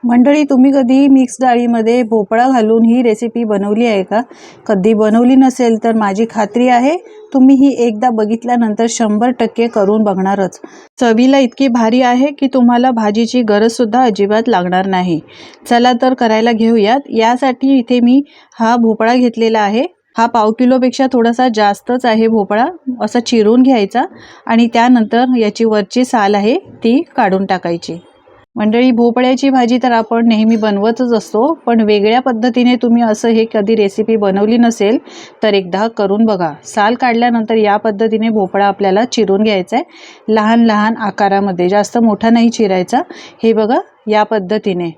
मंडळी, तुम्ही कधी मिक्स डाळीमध्ये भोपळा घालून ही रेसिपी बनवली आहे का? कधी बनवली नसेल तर माझी खात्री आहे तुम्ही ही एकदा बघितल्यानंतर 100% करून बघणारच. चवीला इतकी भारी आहे की तुम्हाला भाजीची गरजसुद्धा अजिबात लागणार नाही. चला तर करायला घेऊयात. यासाठी इथे मी हा भोपळा घेतलेला आहे. हा पाव किलोपेक्षा थोडासा जास्तच आहे भोपळा. असा चिरून घ्यायचा आणि त्यानंतर याची वरची साल आहे ती काढून टाकायची. मंडळी, भोपळ्याची भाजी तर आपण नेहमी बनवतच असतो, पण वेगळ्या पद्धतीने तुम्ही असं हे कधी रेसिपी बनवली नसेल तर एकदा करून बघा. साल काढल्यानंतर या पद्धतीने भोपळा आपल्याला चिरून घ्यायचा आहे, लहान लहान आकारामध्ये, जास्त मोठा नाही चिरायचा. हे बघा, या पद्धतीने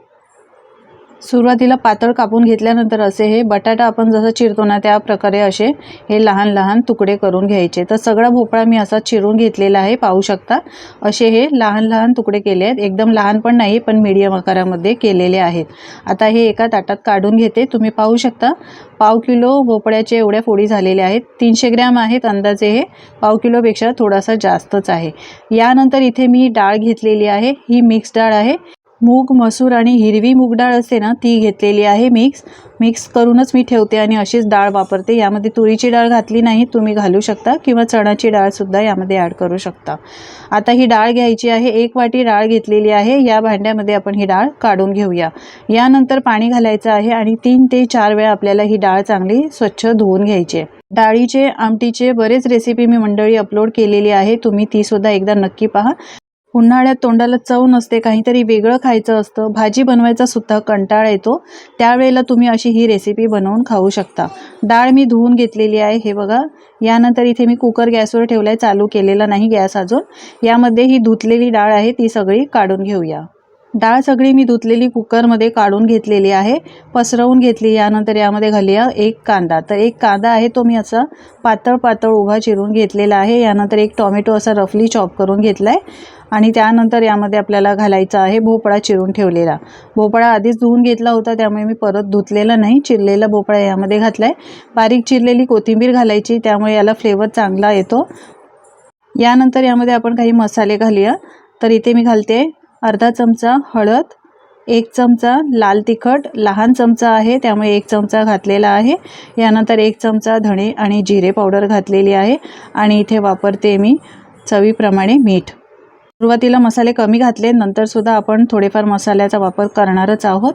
सुरुवातीला पातळ कापून घेतल्यानंतर असे हे बटाटा आपण जसं चिरतो ना त्या प्रकारे असे हे लहान लहान तुकडे करून घ्यायचे. तर सगळा भोपळा मी असा चिरून घेतलेला आहे, पाहू शकता. असे हे लहान लहान तुकडे केले आहेत, एकदम लहान पण नाही, पण मीडियम आकारामध्ये केलेले आहेत. आता हे एका ताटात काढून घेते. तुम्ही पाहू शकता पाव किलो भोपळ्याचे एवढ्या फोडी झालेल्या आहेत. 300 ग्रॅम आहेत अंदाजे. हे पाव किलोपेक्षा थोडासा जास्तच आहे. यानंतर इथे मी डाळ घेतलेली आहे. ही मिक्स डाळ आहे. मूग, मसूर आणि हिरवी मूग डाळ असते ना ती घेतलेली आहे. मिक्स करूनच मी ठेवते आणि अशीच डाळ वापरते. यामध्ये तुरीची डाळ घातली नाही, तुम्ही घालू शकता, किंवा चण्याची डाळसुद्धा यामध्ये ॲड करू शकता. आता ही डाळ घ्यायची आहे. 1 वाटी डाळ घेतलेली आहे. या भांड्यामध्ये आपण ही डाळ काढून घेऊया. यानंतर पाणी घालायचं आहे आणि 3 ते 4 वेळा आपल्याला ही डाळ चांगली स्वच्छ धुवून घ्यायची आहे. डाळीचे आमटीचे बरेच रेसिपी मी मंडळी अपलोड केलेली आहे, तुम्ही ती सुद्धा एकदा नक्की पहा. उन्हाळ्यात तोंडाला चव नसते, काहीतरी वेगळं खायचं असतं, भाजी बनवायचा सुद्धा कंटाळा येतो, त्यावेळेला तुम्ही अशी ही रेसिपी बनवून खाऊ शकता. डाळ मी धुवून घेतलेली आहे, हे बघा. यानंतर इथे मी कुकर गॅसवर ठेवलाय, चालू केलेला नाही गॅस अजून. यामध्ये ही धुतलेली डाळ आहे ती सगळी काढून घेऊया. डाळ सगळी मी धुतलेली कुकरमध्ये काढून घेतलेली आहे, पसरवून घेतली. यानंतर यामध्ये घालूया 1 कांदा. तर 1 कांदा आहे तो मी असा पातळ पातळ उभा चिरून घेतलेला आहे. यानंतर 1 टोमॅटो असा रफली चॉप करून घेतलाय आणि त्यानंतर यामध्ये आपल्याला घालायचा आहे भोपळा चिरून ठेवलेला. भोपळा आधीच धुवून घेतला होता, त्यामुळे मी परत धुतलेला नाही. चिरलेला भोपळा यामध्ये घातलाय. बारीक चिरलेली कोथिंबीर घालायची, त्यामुळे याला फ्लेवर चांगला येतो. यानंतर यामध्ये आपण काही मसाले घालूया. तर इथे मी घालते अर्धा चमचा हळद, 1 चमचा लाल तिखट, लहान चमचा आहे त्यामुळे 1 चमचा घातलेला आहे. यानंतर 1 चमचा धणे आणि जिरे पावडर घातलेली आहे आणि इथे वापरते मी चवीप्रमाणे मीठ. सुरुवातीला मसाले कमी घातले, नंतर सुद्धा आपण थोडेफार मसाल्याचा वापर करणारच आहोत,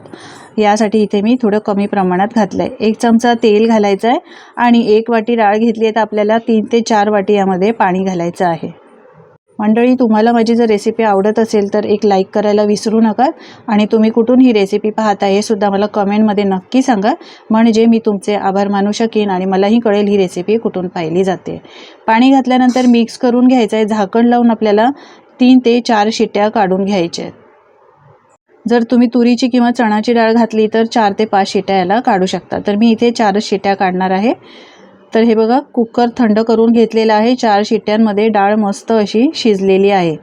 यासाठी इथे मी थोडं कमी प्रमाणात घातलं आहे. 1 चमचा तेल घालायचं आहे आणि 1 वाटी डाळ घेतली आहे तर आपल्याला 3 ते 4 वाटी यामध्ये पाणी घालायचं आहे. मंडळी, तुम्हाला माझी जर रेसिपी आवडत असेल तर एक लाईक करायला विसरू नका आणि तुम्ही कुठून ही रेसिपी पाहता हे सुद्धा मला कमेंटमध्ये नक्की सांगा, म्हणजे मी तुमचे आभार मानू शकेन आणि मलाही कळेल ही रेसिपी कुठून पाहिली जाते. पाणी घातल्यानंतर मिक्स करून घ्यायचं आहे. झाकण लावून आपल्याला 3 ते 4 शिट्ट्या काढून घ्यायच्या आहेत. जर तुम्ही तुरीची किंवा चणाची डाळ घातली तर 4 ते 5 शिट्ट्या याला काढू शकता. तर मी इथे 4 शिट्ट्या काढणार आहे. तर हे बघा, कुकर थंड करून घेतलेला आहे. 4 शिट्ट्यांमध्ये डाळ मस्त अशी शिजलेली आहे.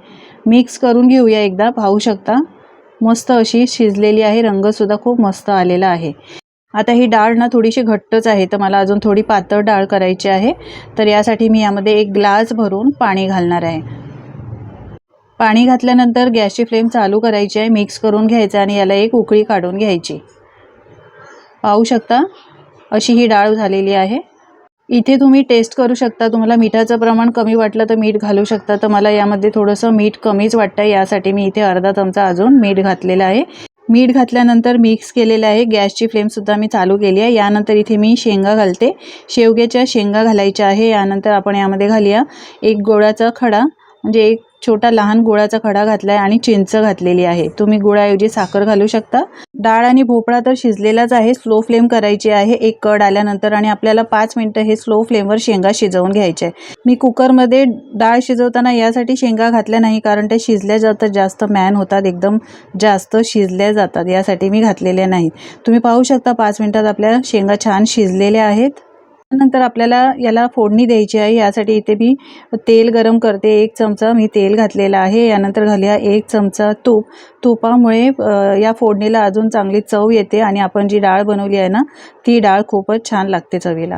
मिक्स करून घेऊया एकदा, पाहू शकता मस्त अशी शिजलेली आहे. रंगसुद्धा खूप मस्त आलेला आहे. आता ही डाळ ना थोडीशी घट्टच आहे, तर मला अजून थोडी पातळ डाळ करायची आहे. तर यासाठी मी यामध्ये 1 ग्लास भरून पाणी घालणार आहे. पाणी घातल्यानंतर गॅसची फ्लेम चालू करायची आहे, मिक्स करून घ्यायचं आणि याला 1 उकळी काढून घ्यायची. पाहू शकता अशी ही डाळ झालेली आहे. इथे तुम्ही टेस्ट करू शकता, तुम्हाला मिठाचं प्रमाण कमी वाटलं तर मीठ घालू शकता. तर मला यामध्ये थोडंसं मीठ कमीच वाटतं, यासाठी मी इथे अर्धा चमचा अजून मीठ घातलेलं आहे. मीठ घातल्यानंतर मिक्स केलेलं आहे. गॅसची फ्लेमसुद्धा मी चालू केली आहे. यानंतर इथे मी शेंगा घालते, शेवग्याच्या शेंगा घालायच्या आहे. यानंतर आपण यामध्ये घालूया 1 गुळाचा खडा, म्हणजे 1 छोटा लहान गुळाचा खडा घातला आहे आणि चिंच घातलेली आहे. तुम्ही गुळाऐवजी साखर घालू शकता. डाळ आणि भोपळा तर शिजलेलाच आहे. स्लो फ्लेम करायची आहे 1 कड आल्यानंतर आणि आपल्याला 5 मिनिटं हे स्लो फ्लेमवर शेंगा शिजवून घ्यायचे आहे. मी कुकरमध्ये डाळ शिजवताना यासाठी शेंगा घातल्या नाही, कारण ते शिजल्या जातात, जास्त मॅन होतात, एकदम जास्त शिजल्या जातात, यासाठी मी घातलेल्या नाहीत. तुम्ही पाहू शकता 5 मिनिटात आपल्या शेंगा छान शिजलेल्या आहेत. नंतर आपल्याला याला फोडणी द्यायची आहे. यासाठी इथे मी तेल गरम करते. 1 चमचा मी तेल घातलेला आहे. यानंतर घालूया 1 चमचा तूप. तुपामुळे या फोडणीला अजून चांगली चव येते आणि आपण जी डाळ बनवली आहे ना ती डाळ खूपच छान लागते चवीला.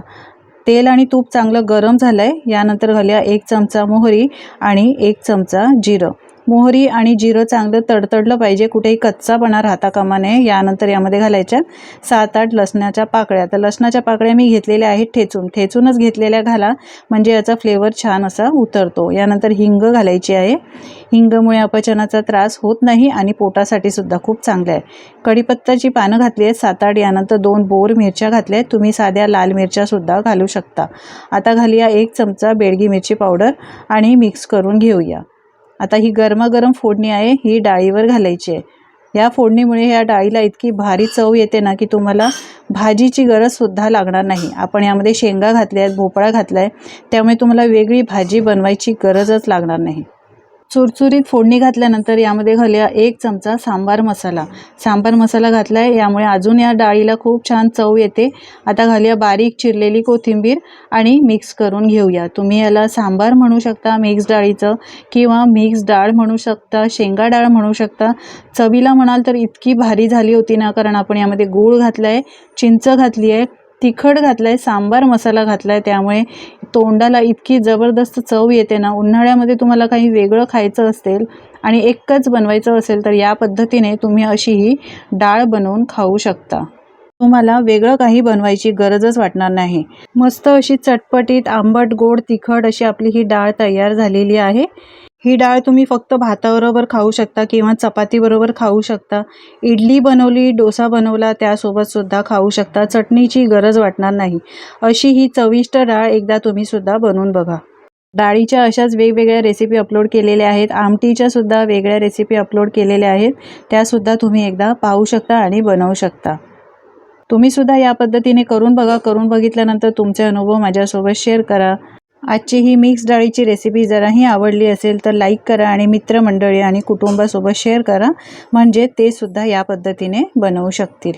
तेल आणि तूप चांगलं गरम झालं आहे. यानंतर घालूया 1 चमचा मोहरी आणि 1 चमचा जिरं. मोहरी आणि जिरं चांगलं तडतडलं पाहिजे, कुठेही कच्चापणा राहता कामा नये. यानंतर यामध्ये घालायच्या 7-8 लसणाच्या पाकळ्या. तर लसणाच्या पाकळ्या मी घेतलेल्या आहेत ठेचूनच घेतलेल्या घाला, म्हणजे याचा फ्लेवर छान असा उतरतो. यानंतर हिंग घालायची आहे. हिंगमुळे अपचनाचा त्रास होत नाही आणि पोटासाठी सुद्धा खूप चांगलं आहे. कढीपत्त्याची पानं घातली आहेत 7-8. यानंतर 2 बोर मिरच्या घातल्या आहेत. तुम्ही साध्या लाल मिरच्यासुद्धा घालू शकता. आता घालूया 1 चमचा बेडगी मिरची पावडर आणि मिक्स करून घेऊया. आता ही गरमागरम फोडणी आहे, ही डाळीवर घालायची आहे. या फोडणीमुळे ह्या डाळीला इतकी भारी चव येते ना की तुम्हाला भाजीची गरजसुद्धा लागणार नाही. आपण यामध्ये शेंगा घातल्या आहेत, भोपळा घातला आहे, त्यामुळे तुम्हाला वेगळी भाजी बनवायची गरजच लागणार नाही. चुरचुरीत फोडणी घातल्यानंतर यामध्ये घालूया 1 चमचा सांबार मसाला घातला आहे, यामुळे अजून या डाळीला खूप छान चव येते. आता घालूया बारीक चिरलेली कोथिंबीर आणि मिक्स करून घेऊया. तुम्ही याला सांबार म्हणू शकता मिक्स डाळीचं, किंवा मिक्स डाळ म्हणू शकता, शेंगा डाळ म्हणू शकता. चवीला म्हणाल तर इतकी भारी झाली होती ना, कारण आपण यामध्ये गूळ घातला आहे, चिंच घातली आहे, तिखट घातलं आहे, सांबार मसाला घातला आहे, त्यामुळे तोंडाला इतकी जबरदस्त चव येते ना. उन्हाळ्यामध्ये तुम्हाला काही वेगळं खायचं असेल आणि एकच बनवायचं असेल तर या पद्धतीने तुम्ही अशी ही डाळ बनवून खाऊ शकता. तुम्हाला वेगळं काही बनवायची गरजच वाटणार नाही. मस्त अशी चटपटीत आंबट गोड तिखट अशी आपली ही डाळ तयार झालेली आहे. ही डाळ तुम्ही फक्त भाताबरोबर खाऊ शकता किंवा चपातीबरोबर खाऊ शकता. इडली बनवली, डोसा बनवला त्यासोबतसुद्धा खाऊ शकता. चटणीची गरज वाटणार नाही. अशी ही चविष्ट डाळ एकदा तुम्ही सुद्धा बनवून बघा. डाळीच्या अशाच वेगवेगळ्या रेसिपी अपलोड केलेल्या आहेत. आमटीच्या सुद्धा वेगळ्या रेसिपी अपलोड केलेल्या आहेत, त्यासुद्धा तुम्ही एकदा पाहू शकता आणि बनवू शकता. तुम्ही सुद्धा या पद्धतीने करून बघा. करून बघितल्यानंतर तुमचे अनुभव माझ्यासोबत शेअर करा. आजची ही मिक्स डाळीची रेसिपी जराही आवडली असेल तर लाईक करा आणि मित्रमंडळी आणि कुटुंबासोबत शेअर करा, म्हणजे ते सुद्धा या पद्धतीने बनवू शकतील.